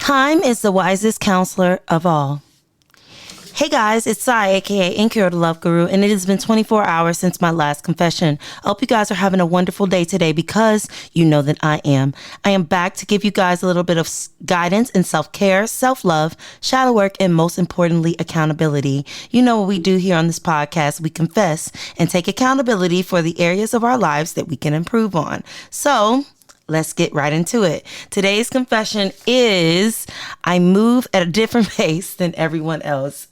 Time is the wisest counselor of all. Hey guys, it's Sai, aka Nkiru the Love Guru, and it has been 24 hours since my last confession. I hope you guys are having a wonderful day today because you know that I am. I am back to give you guys a little bit of guidance in self-care, self-love, shadow work, and most importantly, accountability. You know what we do here on this podcast. We confess and take accountability for the areas of our lives that we can improve on. So let's get right into it. Today's confession is I move at a different pace than everyone else.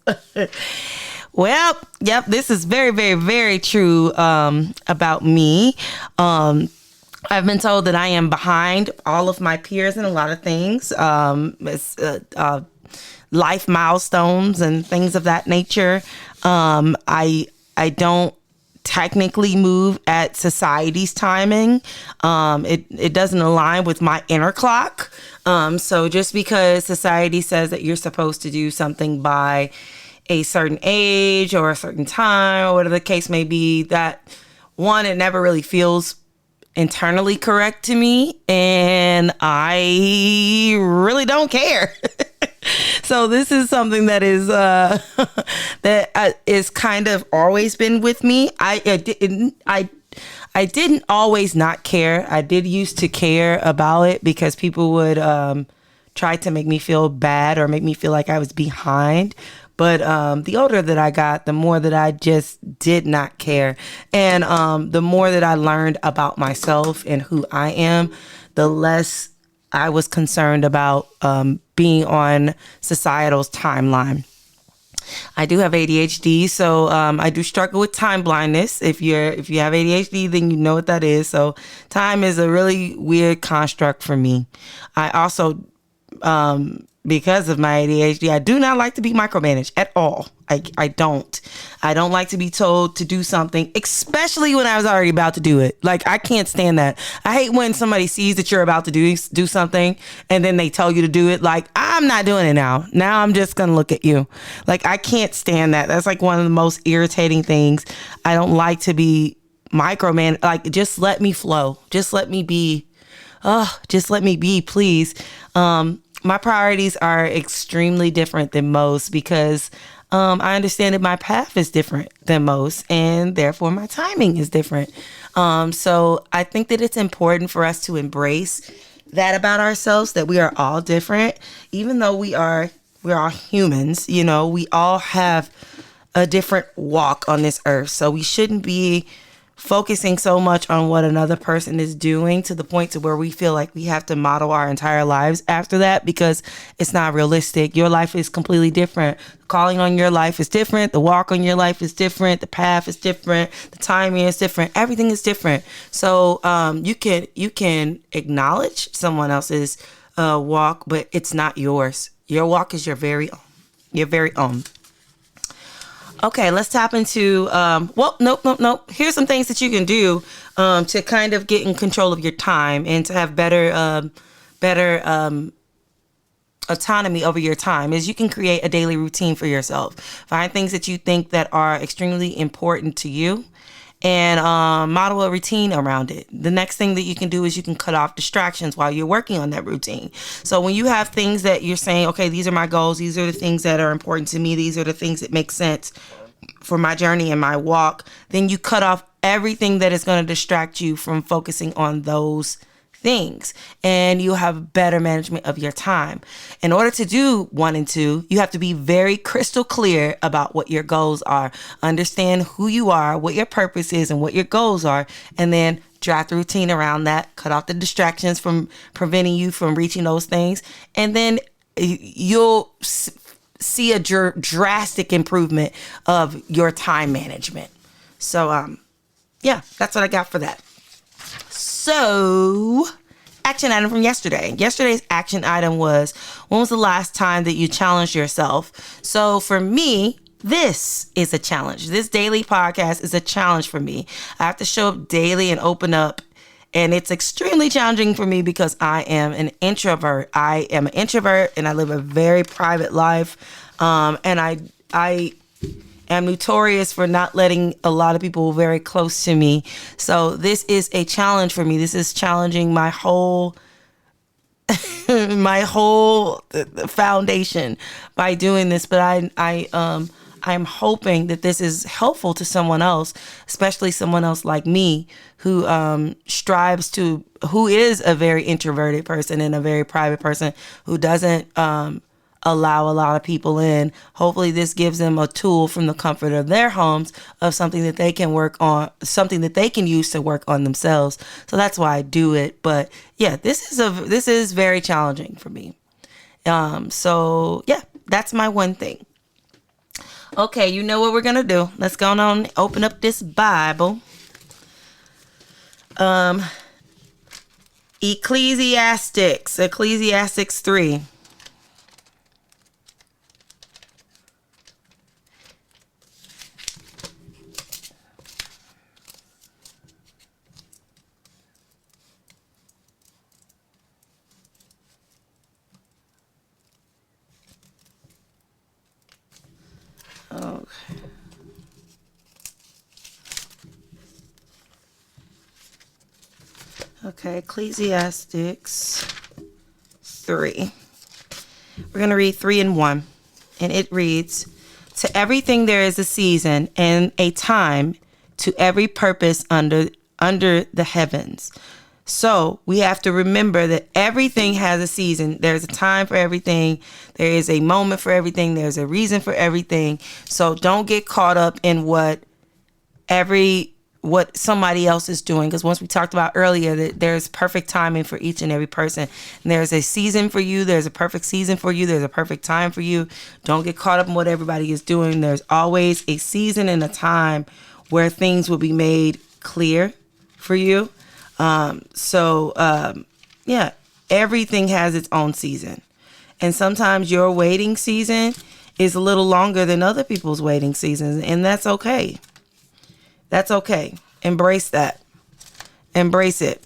Well, yep, this is very, very, very true about me. I've been told that I am behind all of my peers in a lot of things. Life milestones and things of that nature. I don't technically move at society's timing. It doesn't align with my inner clock. So just because society says that you're supposed to do something by a certain age or a certain time or whatever the case may be, that one, it never really feels internally correct to me, and I really don't care. So this is something that is is kind of always been with me. I didn't always not care. I did used to care about it because people would try to make me feel bad or make me feel like I was behind. But the older that I got, the more that I just did not care. And the more that I learned about myself and who I am, the less I was concerned about being on societal's timeline. I do have ADHD, so I do struggle with time blindness. If you have ADHD, then you know what that is. So time is a really weird construct for me. I also, because of my ADHD, I do not like to be micromanaged at all. I don't like to be told to do something, especially when I was already about to do it. Like, I can't stand that. I hate when somebody sees that you're about to do something and then they tell you to do it. Like, I'm not doing it now. Now I'm just going to look at you. Like, I can't stand that. That's like one of the most irritating things. I don't like to be micromanaged. Like, just let me flow. Just let me be. Just let me be, please. My priorities are extremely different than most because I understand that my path is different than most, and therefore my timing is different. So I think that it's important for us to embrace that about ourselves, that we are all different, even though we're all humans. You know, we all have a different walk on this earth. So we shouldn't be focusing so much on what another person is doing to the point to where we feel like we have to model our entire lives after that, because it's not realistic. Your life is completely different. The calling on your life is different. The walk on your life is different. The path is different. The timing is different. Everything is different. So you can acknowledge someone else's walk, but it's not yours. Your walk is your very own. Your very own. Okay, let's tap into, nope. Here's some things that you can do to kind of get in control of your time and to have better autonomy over your time. Is you can create a daily routine for yourself. Find things that you think that are extremely important to you and model a routine around it. The next thing that you can do is you can cut off distractions while you're working on that routine. So when you have things that you're saying, okay, these are my goals, these are the things that are important to me, these are the things that make sense for my journey and my walk, then you cut off everything that is going to distract you from focusing on those things, and you have better management of your time. In order to do 1 and 2, you have to be very crystal clear about what your goals are. Understand who you are, what your purpose is, and what your goals are, and then draft a routine around that. Cut off the distractions from preventing you from reaching those things, and then you'll see a drastic improvement of your time management. So, yeah, that's what I got for that. So, action item from yesterday. Yesterday's action item was, when was the last time that you challenged yourself? So for me, this is a challenge. This daily podcast is a challenge for me. I have to show up daily and open up. And it's extremely challenging for me because I am an introvert. I am an introvert and I live a very private life. And I am notorious for not letting a lot of people very close to me. So this is a challenge for me. This is challenging my whole my whole foundation by doing this, but I'm hoping that this is helpful to someone else, especially someone else like me who who is a very introverted person and a very private person who doesn't allow a lot of people in. Hopefully this gives them a tool from the comfort of their homes of something that they can work on, something that they can use to work on themselves. So that's why I do it. But yeah, this is very challenging for me. So yeah, that's my one thing. Okay, you know what we're going to do. Let's go on, open up this Bible. Ecclesiastes 3. Okay, Ecclesiastes 3. We're going to read 3 and 1. And it reads, "To everything there is a season and a time to every purpose under the heavens." So we have to remember that everything has a season. There's a time for everything. There is a moment for everything. There's a reason for everything. So don't get caught up in what somebody else is doing, because once we talked about earlier that there's perfect timing for each and every person, and there's a season for you, there's a perfect season for you, there's a perfect time for you. Don't get caught up in what everybody is doing. There's always a season and a time where things will be made clear for you. Yeah, everything has its own season, and sometimes your waiting season is a little longer than other people's waiting seasons, and that's okay. That's okay. Embrace that. Embrace it.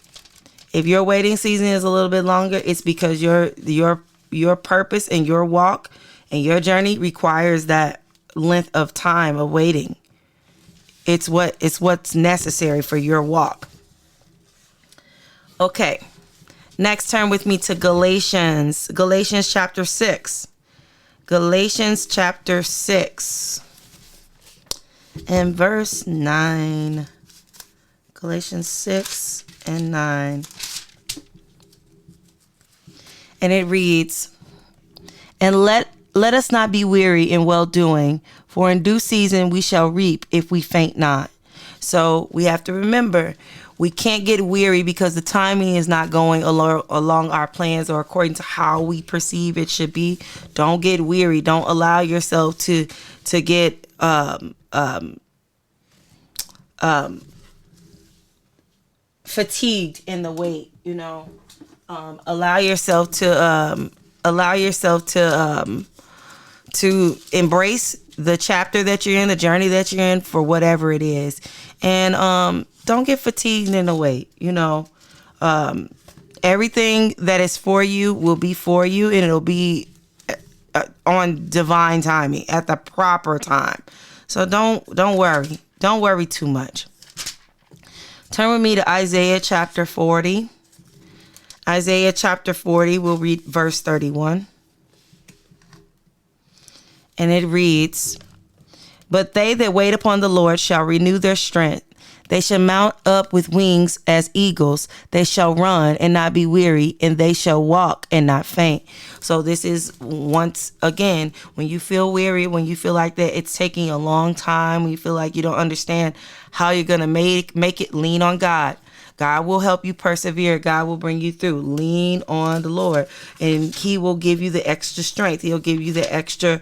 If your waiting season is a little bit longer, it's because your purpose and your walk and your journey requires that length of time of waiting. It's what's necessary for your walk. Okay. Next, turn with me to Galatians chapter 6. Galatians chapter 6. And verse 9. Galatians 6 and 9. And it reads, "And let us not be weary in well-doing, for in due season we shall reap if we faint not." So we have to remember, we can't get weary because the timing is not going along our plans or according to how we perceive it should be. Don't get weary. Don't allow yourself to get fatigued in the wait. Allow yourself to embrace the chapter that you're in, the journey that you're in, for whatever it is, and don't get fatigued in the wait. Everything that is for you will be for you, and it'll be on divine timing at the proper time. So don't worry. Don't worry too much. Turn with me to Isaiah chapter 40. Isaiah chapter 40, we'll read verse 31. And it reads, "But they that wait upon the Lord shall renew their strength. They shall mount up with wings as eagles. They shall run and not be weary, and they shall walk and not faint." So this is, once again, when you feel weary, when you feel like that it's taking a long time, when you feel like you don't understand how you're going to make it, lean on God. God will help you persevere. God will bring you through. Lean on the Lord, and He will give you the extra strength. He'll give you the extra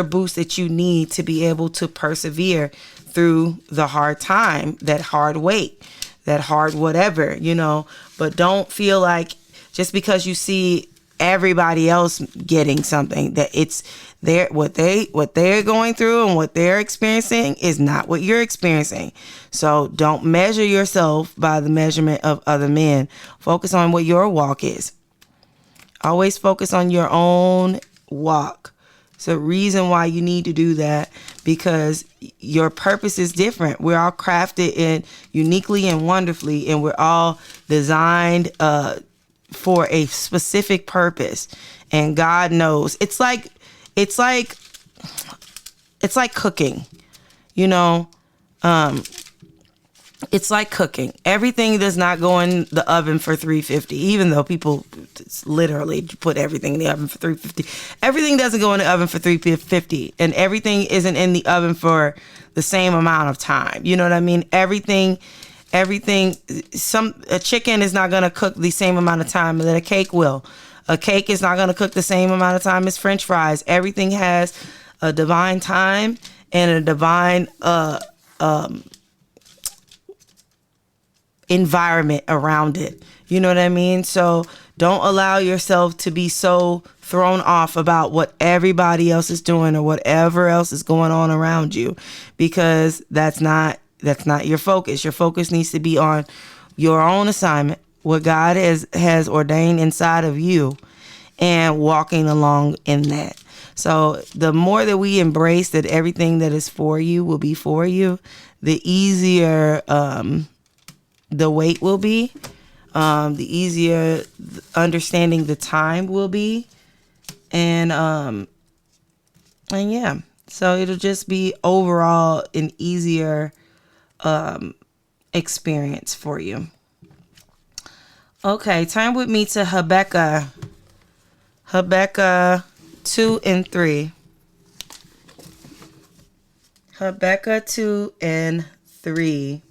boost that you need to be able to persevere through the hard time, that hard wait, that hard whatever, But don't feel like just because you see everybody else getting something, that it's what they're going through and what they're experiencing is not what you're experiencing. So don't measure yourself by the measurement of other men. Focus on what your walk is. Always focus on your own walk. It's a reason why you need to do that, because your purpose is different. We're all crafted in uniquely and wonderfully, and we're all designed for a specific purpose, and God knows. It's like cooking, you know. It's like cooking. Everything does not go in the oven for 350, even though people literally put everything in the oven for 350. Everything doesn't go in the oven for 350, and everything isn't in the oven for the same amount of time. You know what I mean? Everything, a chicken is not going to cook the same amount of time that a cake will. A cake is not going to cook the same amount of time as French fries. Everything has a divine time and a divine environment around it. You know what I mean? So don't allow yourself to be so thrown off about what everybody else is doing or whatever else is going on around you, because that's not your focus. Your focus needs to be on your own assignment, what God has ordained inside of you, and walking along in that. So the more that we embrace that everything that is for you will be for you, the easier the wait will be, the easier understanding the time will be, and yeah, so it'll just be overall an easier experience for you. Okay, turn with me to Habakkuk 2 and 3. Habakkuk 2 and 3.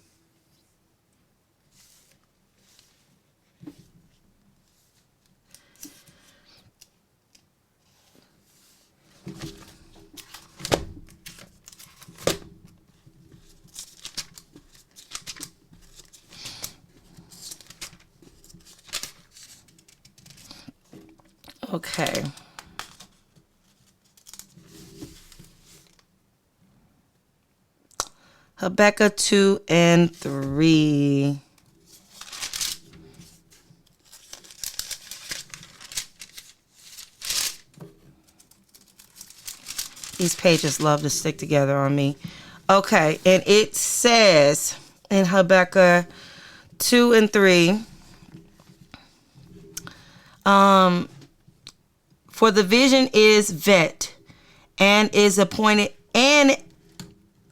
Okay. Habakkuk 2 and 3. These pages love to stick together on me. Okay, and it says in Habakkuk 2 and 3, for the vision is vet and is appointed, and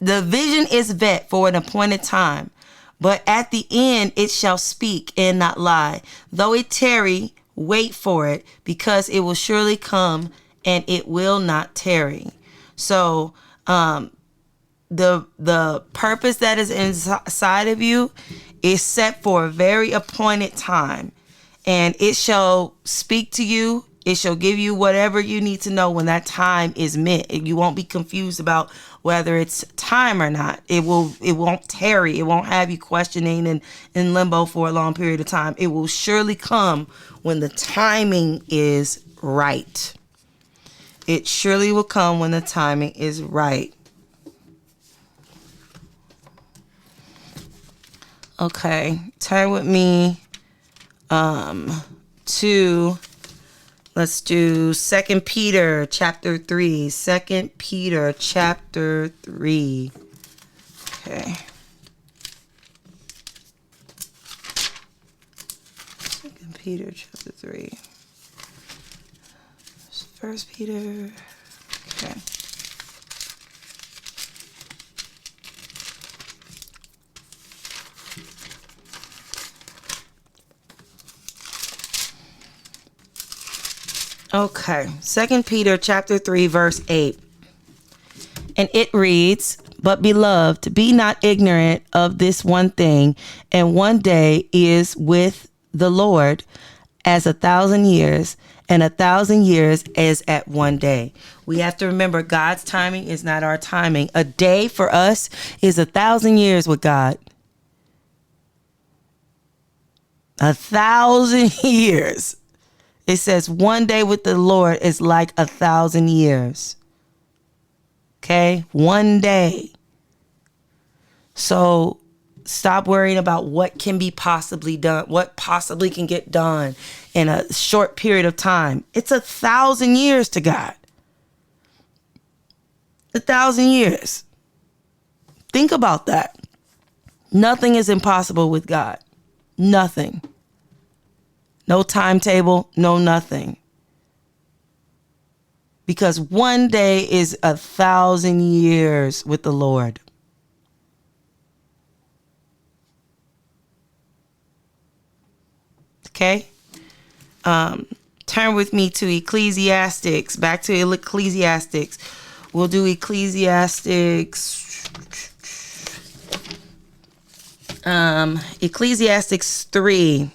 the vision is vet for an appointed time, but at the end it shall speak and not lie. Though it tarry, wait for it, because it will surely come and it will not tarry. So the purpose that is inside of you is set for a very appointed time, and it shall speak to you. It shall give you whatever you need to know when that time is met. You won't be confused about whether it's time or not. It won't tarry. It won't have you questioning and in limbo for a long period of time. It will surely come when the timing is right. It surely will come when the timing is right. Okay, turn with me to, let's do 2 Peter chapter 3. 2 Peter chapter 3. Okay. 2 Peter chapter 3. 1 Peter. Okay. Okay, 2 Peter chapter 3, verse 8. And it reads, but beloved, be not ignorant of this one thing, and one day is with the Lord as 1,000 years, and 1,000 years as at one day. We have to remember God's timing is not our timing. A day for us is 1,000 years with God. 1,000 years. It says one day with the Lord is like 1,000 years. Okay? One day. So stop worrying about what can be possibly done, what possibly can get done in a short period of time. It's 1,000 years to God. 1,000 years. Think about that. Nothing is impossible with God. Nothing. No timetable, no nothing. Because one day is 1,000 years with the Lord. Okay? Turn with me to Ecclesiastes. Back to Ecclesiastes. We'll do Ecclesiastes. Ecclesiastes 3.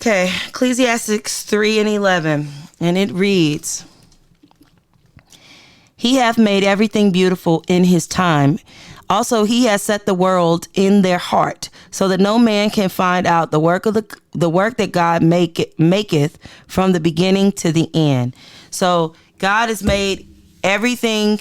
Okay, Ecclesiastes 3 and 11, and it reads, He hath made everything beautiful in his time. Also, he has set the world in their heart, so that no man can find out the work that God maketh from the beginning to the end. So God has made everything.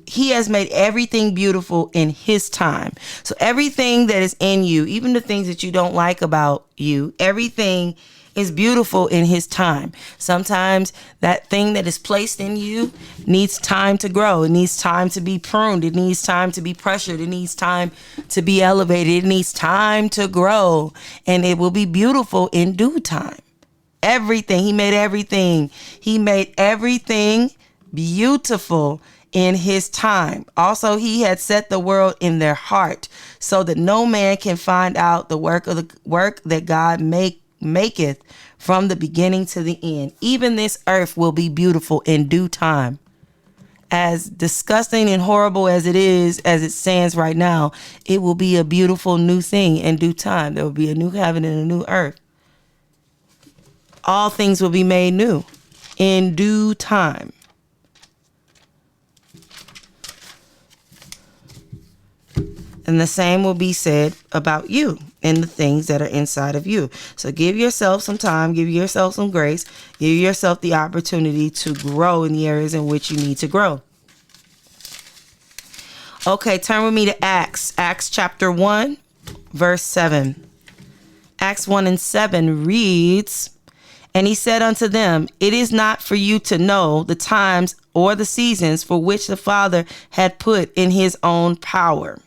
He has made everything beautiful in his time. So everything that is in you, even the things that you don't like about you, everything is beautiful in his time. Sometimes that thing that is placed in you needs time to grow. It needs time to be pruned. It needs time to be pressured. It needs time to be elevated. It needs time to grow, and it will be beautiful in due time. Everything. He made everything. He made everything beautiful in his time. Also, he had set the world in their heart, so that no man can find out the work that God maketh from the beginning to the end. Even this earth will be beautiful in due time. As disgusting and horrible as it is, as it stands right now, it will be a beautiful new thing in due time. There will be a new heaven and a new earth. All things will be made new in due time. And the same will be said about you and the things that are inside of you. So give yourself some time, give yourself some grace, give yourself the opportunity to grow in the areas in which you need to grow. Okay, turn with me to Acts chapter 1, verse 7. Acts 1 and 7 reads, And he said unto them, It is not for you to know the times or the seasons for which the Father had put in his own power.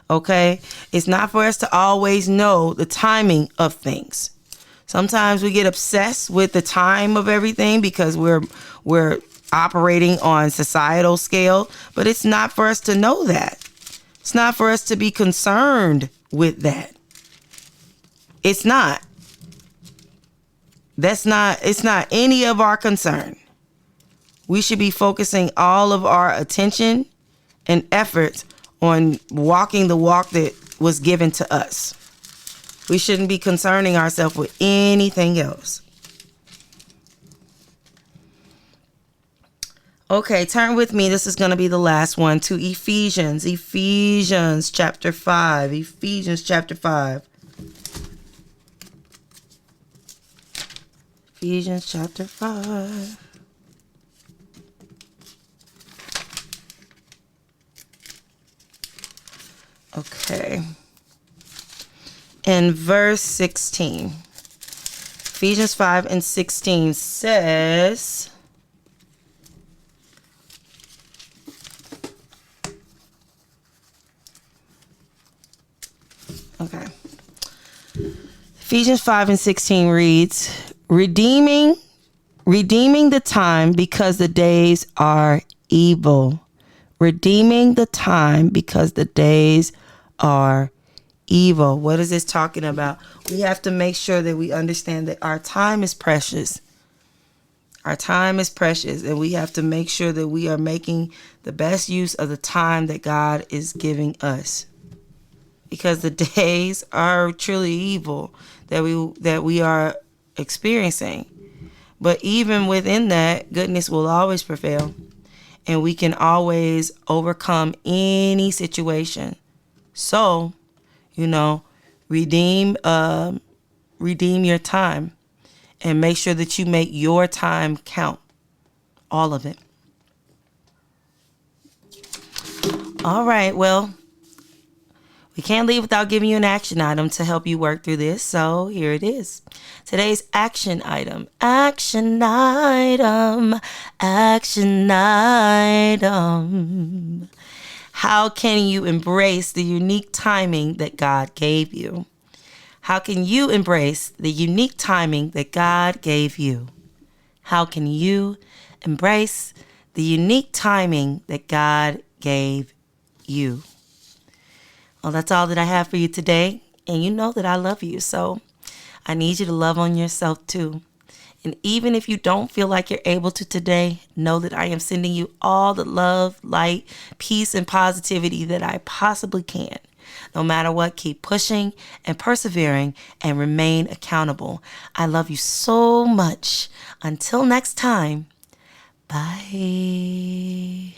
Okay, it's not for us to always know the timing of things. Sometimes we get obsessed with the time of everything because we're operating on societal scale, but it's not for us to know that. It's not for us to be concerned with that. It's not. It's not any of our concern. We should be focusing all of our attention and efforts on walking the walk that was given to us. We shouldn't be concerning ourselves with anything else. Okay, turn with me. This is going to be the last one, to Ephesians chapter 5. Ephesians chapter 5. Ephesians chapter 5. Okay. In verse 16, Ephesians 5 and 16 says, okay. Ephesians 5 and 16 reads, redeeming the time because the days are evil. Redeeming the time because the days are evil. What is this talking about? We have to make sure that we understand that our time is precious. Our time is precious, and we have to make sure that we are making the best use of the time that God is giving us. Because the days are truly evil that we are experiencing. But even within that, goodness will always prevail. And we can always overcome any situation. So, redeem your time and make sure that you make your time count. All of it. All right. Well, We can't leave without giving you an action item to help you work through this. So here it is. Today's action item. Action item. Action item. How can you embrace the unique timing that God gave you? How can you embrace the unique timing that God gave you? How can you embrace the unique timing that God gave you? Well, that's all that I have for you today. And you know that I love you. So I need you to love on yourself too. And even if you don't feel like you're able to today, know that I am sending you all the love, light, peace, and positivity that I possibly can. No matter what, keep pushing and persevering and remain accountable. I love you so much. Until next time, bye.